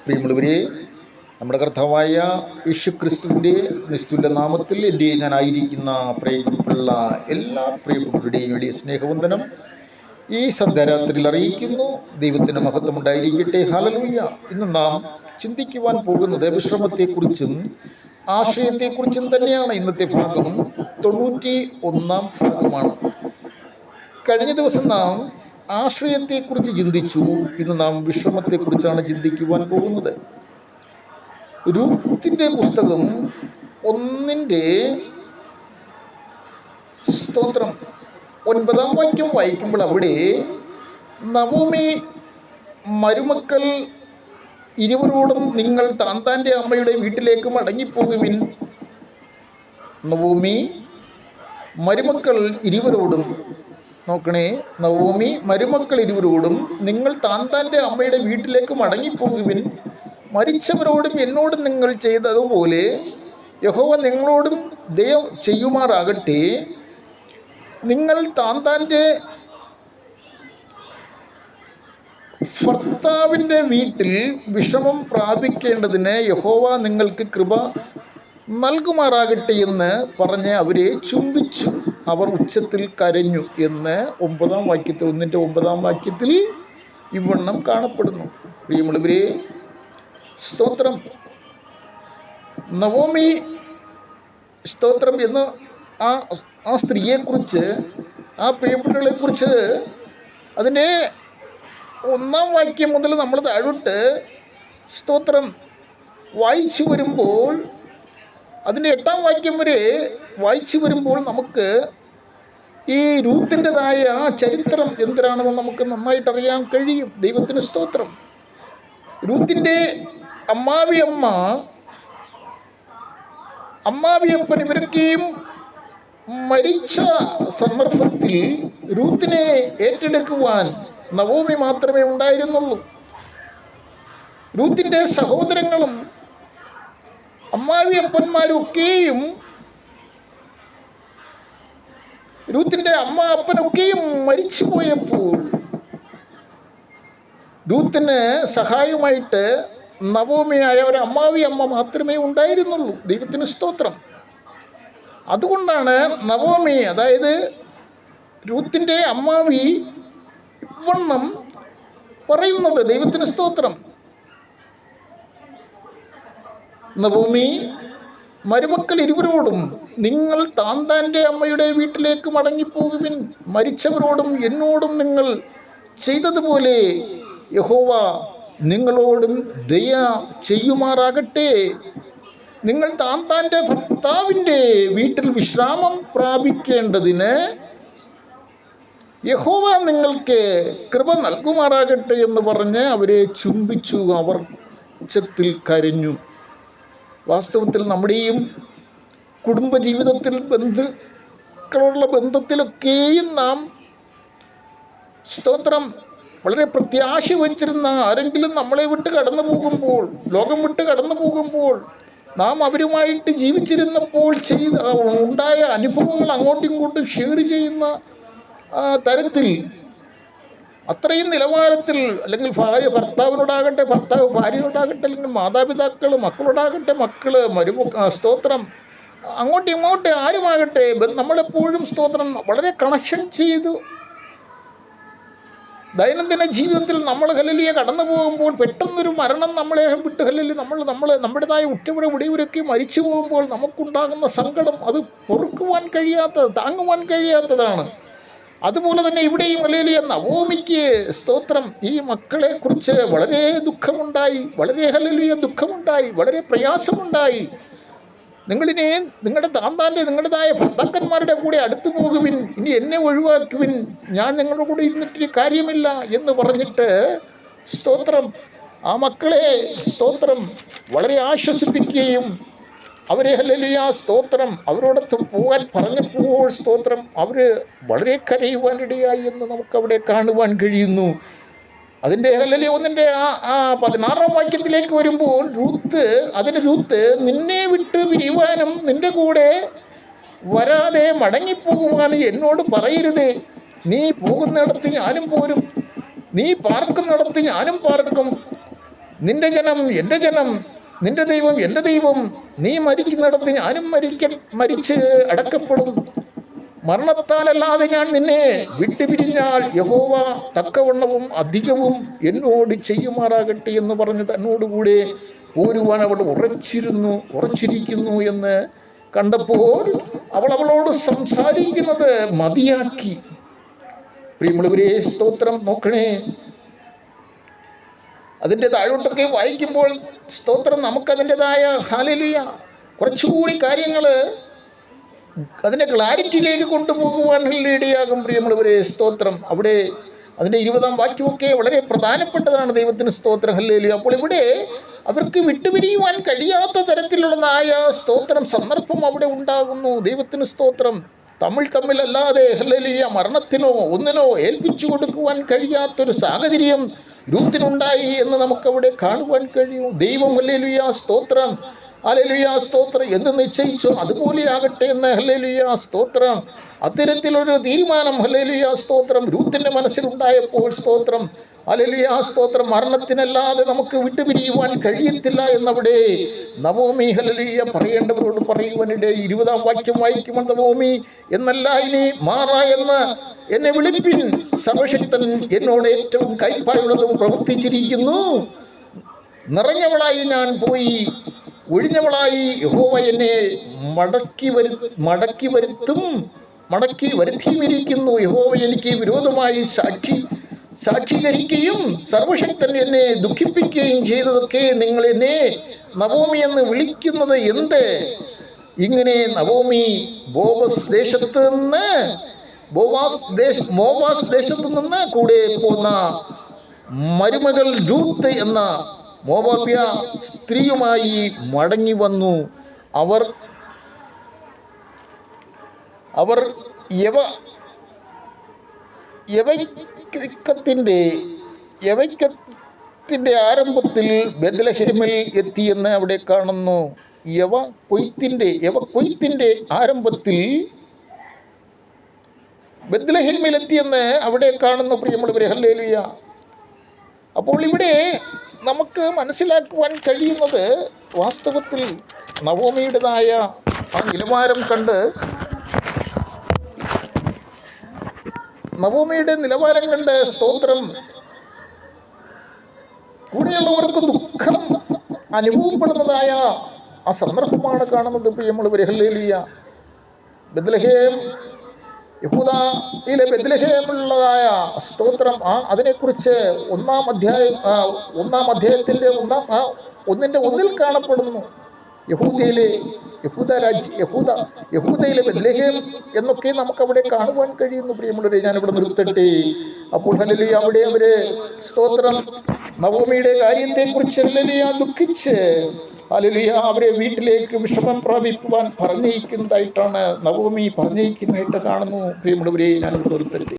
പ്രിയമുള്ളവരെ, നമ്മുടെ കർത്താവായ യേശു ക്രിസ്തുവിൻ്റെ നിസ്തുല്യ നാമത്തിൽ ഞാനായിരിക്കുന്ന പ്രിയപ്പെട്ട എല്ലാ പ്രിയപ്പെട്ടവരുടെയും വലിയ സ്നേഹവന്ദനം ഈ സന്ധ്യാരാത്രിയിൽ അറിയിക്കുന്നു. ദൈവത്തിൻ്റെ മഹത്വം ഉണ്ടായിരിക്കട്ടെ. ഹല്ലേലൂയ. ഇന്ന് നാം ചിന്തിക്കുവാൻ പോകുന്നത് വിശ്രമത്തെക്കുറിച്ചും ആശ്രയത്തെക്കുറിച്ചും തന്നെയാണ്. ഇന്നത്തെ ഭാഗം 91-ാം ഭാഗമാണ്. കഴിഞ്ഞ ദിവസം നാം ആശ്രയത്തെക്കുറിച്ച് ചിന്തിച്ചു. ഇന്ന് നാം വിശ്രമത്തെക്കുറിച്ചാണ് ചിന്തിക്കുവാൻ പോകുന്നത്. രൂത്തിന്റെ പുസ്തകം 1-ന്റെ സ്തോത്രം 9-ാം വാക്യം വായിക്കുമ്പോൾ അവിടെ നവോമി മരുമക്കൾ ഇരുവരോടും നിങ്ങൾ താന്താൻ്റെ അമ്മയുടെ വീട്ടിലേക്ക് മടങ്ങിപ്പോകുവിൻ. നവോമി മരുമക്കൾ ഇരുവരോടും, നോക്കണേ, നവോമി മരുമക്കൾ ഇരുവരോടും നിങ്ങൾ താന്താൻ്റെ അമ്മയുടെ വീട്ടിലേക്ക് മടങ്ങിപ്പോകുവിൻ. മരിച്ചവരോടും എന്നോടും നിങ്ങൾ ചെയ്തതുപോലെ യഹോവ നിങ്ങളോടും ദയ ചെയ്യുമാറാകട്ടെ. നിങ്ങൾ താന്താൻ്റെ ഭർത്താവിൻ്റെ വീട്ടിൽ വിശ്രമം പ്രാപിക്കേണ്ടതിന് യഹോവ നിങ്ങൾക്ക് കൃപ നൽകുമാറാകട്ടെ എന്ന് പറഞ്ഞ് അവരെ ചുംബിച്ചു. അവർ ഉച്ചത്തിൽ കരഞ്ഞു എന്ന് 9-ാം വാക്യത്തിൽ, 1-ന്റെ 9-ാം വാക്യത്തിൽ ഇവണ്ണം കാണപ്പെടുന്നു. പ്രിയമുള്ളവരെ, സ്തോത്രം. നവോമി സ്തോത്രം എന്ന് ആ സ്ത്രീയെക്കുറിച്ച്, ആ പ്രിയപ്പെട്ടവളെക്കുറിച്ച് അതിൻ്റെ 1-ാം വാക്യം മുതൽ നമ്മൾ താഴോട്ട് സ്തോത്രം വായിച്ചു വരുമ്പോൾ, അതിൻ്റെ 8-ാം വാക്യം വരെ വായിച്ചു വരുമ്പോൾ നമുക്ക് ഈ രൂത്തിൻ്റെതായ ആ ചരിത്രം എന്തിനാണെന്ന് നമുക്ക് നന്നായിട്ട് അറിയാൻ കഴിയും. ദൈവത്തിന് സ്തോത്രം. രൂത്തിൻ്റെ അമ്മാവിയപ്പൻ ഇവരൊക്കെയും മരിച്ച സന്ദർഭത്തിൽ രൂത്തിനെ ഏറ്റെടുക്കുവാൻ നവോമി മാത്രമേ ഉണ്ടായിരുന്നുള്ളൂ. രൂത്തിൻ്റെ സഹോദരങ്ങളും അമ്മാവിയപ്പന്മാരൊക്കെയും, രൂത്തിൻ്റെ അപ്പനൊക്കെയും മരിച്ചു പോയപ്പോൾ രൂത്തിന് സഹായമായിട്ട് നവോമിയായ ഒരു അമ്മാവി അമ്മ മാത്രമേ ഉണ്ടായിരുന്നുള്ളൂ. ദൈവത്തിന് സ്തോത്രം. അതുകൊണ്ടാണ് നവോമി, അതായത് രൂത്തിൻ്റെ അമ്മാവി, ഇവണ്ണം പറയുന്നത്. ദൈവത്തിന് സ്തോത്രം. നവോമി മരുമക്കൾ ഇരുവരോടും നിങ്ങൾ താന്താൻ്റെ അമ്മയുടെ വീട്ടിലേക്ക് മടങ്ങിപ്പോകുവിൻ. മരിച്ചവരോടും എന്നോടും നിങ്ങൾ ചെയ്തതുപോലെ യഹോവ നിങ്ങളോടും ദയ ചെയ്യുമാറാകട്ടെ. നിങ്ങൾ താന്താൻ്റെ ഭർത്താവിൻ്റെ വീട്ടിൽ വിശ്രാമം പ്രാപിക്കേണ്ടതിന് യഹോവ നിങ്ങൾക്ക് കൃപ നൽകുമാറാകട്ടെ എന്ന് പറഞ്ഞ് അവരെ ചുംബിച്ചു. അവർ ഉച്ചത്തിൽ കരഞ്ഞു. വാസ്തവത്തിൽ നമ്മുടെയും കുടുംബജീവിതത്തിൽ, ബന്ധുക്കളുള്ള ബന്ധത്തിലൊക്കെയും നാം സ്തോത്രം വളരെ പ്രത്യാശ വച്ചിരുന്ന ആരെങ്കിലും നമ്മളെ വിട്ട് കടന്നു പോകുമ്പോൾ, ലോകം വിട്ട് കടന്നു പോകുമ്പോൾ, നാം അവരുമായിട്ട് ജീവിച്ചിരുന്നപ്പോൾ ഉണ്ടായ അനുഭവങ്ങൾ അങ്ങോട്ടും ഇങ്ങോട്ടും ഷെയർ ചെയ്യുന്ന തരത്തിൽ, അത്രയും നിലവാരത്തിൽ, അല്ലെങ്കിൽ ഭർത്താവിനോടാകട്ടെ, ഭർത്താവ് ഭാര്യയോടാകട്ടെ, അല്ലെങ്കിൽ മാതാപിതാക്കൾ മക്കളോടാകട്ടെ, സ്തോത്രം അങ്ങോട്ടും ഇങ്ങോട്ടും ആരുമാകട്ടെ, നമ്മളെപ്പോഴും സ്തോത്രം വളരെ കണക്ഷൻ ചെയ്തു ദൈനംദിന ജീവിതത്തിൽ നമ്മൾ ഹല്ലേലൂയ കടന്നു പോകുമ്പോൾ പെട്ടെന്നൊരു മരണം നമ്മളെ വിട്ട് ഹല്ലേലൂയ നമ്മുടേതായ ഉറ്റവിടവരൊക്കെ മരിച്ചു പോകുമ്പോൾ നമുക്കുണ്ടാകുന്ന സങ്കടം അത് പൊറുക്കുവാൻ കഴിയാത്തത്, താങ്ങുവാൻ കഴിയാത്തതാണ്. അതുപോലെ തന്നെ ഇവിടെയും ഹല്ലേലൂയ നവോമിക്ക് സ്തോത്രം ഈ മക്കളെക്കുറിച്ച് വളരെ ദുഃഖമുണ്ടായി, വളരെ ഹല്ലേലൂയ ദുഃഖമുണ്ടായി, വളരെ പ്രയാസമുണ്ടായി. നിങ്ങളുടെ താന്താൻ്റെ, നിങ്ങളുടേതായ ഭർത്താക്കന്മാരുടെ കൂടെ അടുത്തു പോകുവിൻ, ഇനി എന്നെ ഒഴിവാക്കുവിൻ, ഞാൻ നിങ്ങളുടെ കൂടെ ഇരുന്നിട്ട് കാര്യമില്ല എന്ന് പറഞ്ഞിട്ട് സ്തോത്രം ആ മക്കളെ സ്തോത്രം വളരെ ആശ്വസിപ്പിക്കുകയും അവരെ ഹല്ലേലൂയ സ്തോത്രം അവരോടൊത്ത് പോകാൻ പറഞ്ഞപ്പോൾ സ്തോത്രം അവർ വളരെ കരയുവാനിടയായി എന്ന് നമുക്കവിടെ കാണുവാൻ കഴിയുന്നു. അതിൻ്റെ ഹല്ലേലൂയ 1-ന്റെ 16-ാം വാക്യത്തിലേക്ക് വരുമ്പോൾ രൂത്ത് നിന്നെ വിട്ട് പിരിവാനും നിൻ്റെ കൂടെ വരാതെ മടങ്ങിപ്പോകുവാനും എന്നോട് പറയരുത്. നീ പോകുന്നിടത്ത് ഞാനും പോരും, നീ പാർക്കുന്നിടത്ത് ഞാനും പാർക്കും. നിന്റെ ജനം എൻ്റെ ജനം, നിന്റെ ദൈവം എൻ്റെ ദൈവം. നീ മരിക്കുന്നിടത്ത് ഞാനും മരിച്ച് അടക്കപ്പെടും. മരണത്താലല്ലാതെ ഞാൻ നിന്നെ വിട്ടുപിരിഞ്ഞാൽ യഹോവ തക്കവണ്ണവും അധികവും എന്നോട് ചെയ്യുമാറാകട്ടെ എന്ന് പറഞ്ഞ് തന്നോടുകൂടെ പോരുവാൻ അവൾ ഉറച്ചിരിക്കുന്നു എന്ന് കണ്ടപ്പോൾ അവളോട് സംസാരിക്കുന്നത് മതിയാക്കി. പ്രിയമുള്ളവരെ, സ്തോത്രം. നോക്കണേ, അതിൻ്റെ താഴോട്ടൊക്കെ വായിക്കുമ്പോൾ സ്തോത്രം നമുക്കതിൻ്റെതായ ഹല്ലേലൂയ കുറച്ചുകൂടി കാര്യങ്ങൾ അതിൻ്റെ ക്ലാരിറ്റിയിലേക്ക് കൊണ്ടുപോകുവാൻ ഇടയാകും. പ്രിയമുള്ളവരെ, സ്തോത്രം. അവിടെ അതിൻ്റെ 20-ാം വാക്യമൊക്കെ വളരെ പ്രധാനപ്പെട്ടതാണ്. ദൈവത്തിന് സ്തോത്രം, ഹല്ലേലൂയ. അപ്പോൾ ഇവിടെ അവർക്ക് വിട്ടുപിരിയുവാൻ കഴിയാത്ത തരത്തിലുള്ളതായ സ്തോത്രം സന്ദർഭം അവിടെ ഉണ്ടാകുന്നു. ദൈവത്തിന് സ്തോത്രം. തമ്മിലല്ലാതെ ഹല്ലേലൂയ മരണത്തിനോ ഒന്നിനോ ഏൽപ്പിച്ചു കൊടുക്കുവാൻ കഴിയാത്തൊരു സാഹചര്യം രൂത്തിനുണ്ടായി എന്ന് നമുക്കവിടെ കാണുവാൻ കഴിയും. ദൈവം ഹല്ലേലൂയ സ്തോത്രം, ഹല്ലേലൂയ സ്തോത്രം എന്ത് നിശ്ചയിച്ചോ അതുപോലെ ആകട്ടെ എന്ന് ഹല്ലേലൂയ സ്തോത്രം അത്തരത്തിലൊരു തീരുമാനം ഹല്ലേലൂയ സ്തോത്രം രൂത്തിൻ്റെ മനസ്സിലുണ്ടായപ്പോൾ സ്തോത്രം ഹല്ലേലൂയ സ്തോത്രം മരണത്തിനല്ലാതെ നമുക്ക് വിട്ടുപിരിയുവാൻ കഴിയത്തില്ല എന്നവിടെ നവോമി ഹല്ലേലൂയ പറയേണ്ടവരോട് പറയുവാനിടെ 20-ാം വാക്യം വായിക്കുമ്പോൾ നവോമി എന്നല്ല ഇനി മാറ എന്ന് എന്നെ വിളിപ്പിൻ, സർവശക്തൻ എന്നോട് ഏറ്റവും കൈപ്പായുള്ളതും പ്രവർത്തിച്ചിരിക്കുന്നു. നിറഞ്ഞവളായി ഞാൻ പോയി, ഒഴിഞ്ഞവളായി യഹോവ എന്നെ മടക്കി വരുത്തിയിരിക്കുന്നു. യഹോവ എനിക്ക് വിരോധമായി സാക്ഷീകരിക്കുകയും സർവശക്തൻ എന്നെ ദുഃഖിപ്പിക്കുകയും ചെയ്തതൊക്കെ നിങ്ങൾ എന്നെ നവോമി എന്ന് വിളിക്കുന്നത് എന്ത്? ഇങ്ങനെ നവോമി മോവാസ് ദേശത്ത് നിന്ന് കൂടെ പോന്ന മരുമകൾ രൂത്ത് എന്ന മോവാബ്യ സ്ത്രീയുമായി മടങ്ങി വന്നു. അവർ യവൈക്കത്തിൻ്റെ ആരംഭത്തിൽ ബെത്ലഹേമിൽ എത്തിയെന്ന് അവിടെ കാണുന്നു. കൊയ്ത്തിന്റെ ആരംഭത്തിൽ ബെത്ലഹേമിൽ എത്തിയെന്ന് അവിടെ കാണുന്നു. പ്രിയമുള്ളവരെ, ഹല്ലേലൂയ. അപ്പോൾ ഇവിടെ നമുക്ക് മനസ്സിലാക്കുവാൻ കഴിയുന്നത് വാസ്തവത്തിൽ നവോമിയുടേതായ ആ നിലവാരം കണ്ട് സ്തോത്രം കൂടെയുള്ളവർക്ക് ദുഃഖം അനുഭവപ്പെടുന്നതായ ആ സന്ദർഭമാണ് കാണുന്നത്. പ്രിയമുള്ളവരെ, ഹല്ലേലൂയ. ബെത്ലഹേം, യഹൂദയിലെ ബെത്ലഹേമുള്ളതായ സ്തോത്രം അതിനെക്കുറിച്ച് 1-ാം അധ്യായത്തിൻ്റെ 1-ൽ കാണപ്പെടുന്നു. യഹൂദയിലെ ബെത്ലഹേം എന്നൊക്കെ നമുക്കവിടെ കാണുവാൻ കഴിയുന്നു. പ്രിയമുള്ളവരെ, ഞാനിവിടെ നിർത്തട്ടെ. അപ്പോൾ ഹല്ലേലൂയ അവിടെ അവര് സ്തോത്രം നവോമിയുടെ കാര്യത്തെക്കുറിച്ച് ഹല്ലേലൂയ ദുഃഖിച്ച് ഹല്ലേലൂയ അവരെ വീട്ടിലേക്ക് വിഷമം പ്രാപിക്കുവാൻ പറഞ്ഞയക്കുന്നതായിട്ടാണ് നവോമി പറഞ്ഞയക്കുന്നതായിട്ട് കാണുന്നു. പ്രിയമുള്ളവരെ, ഞാനിവിടെ നിർത്തട്ടെ.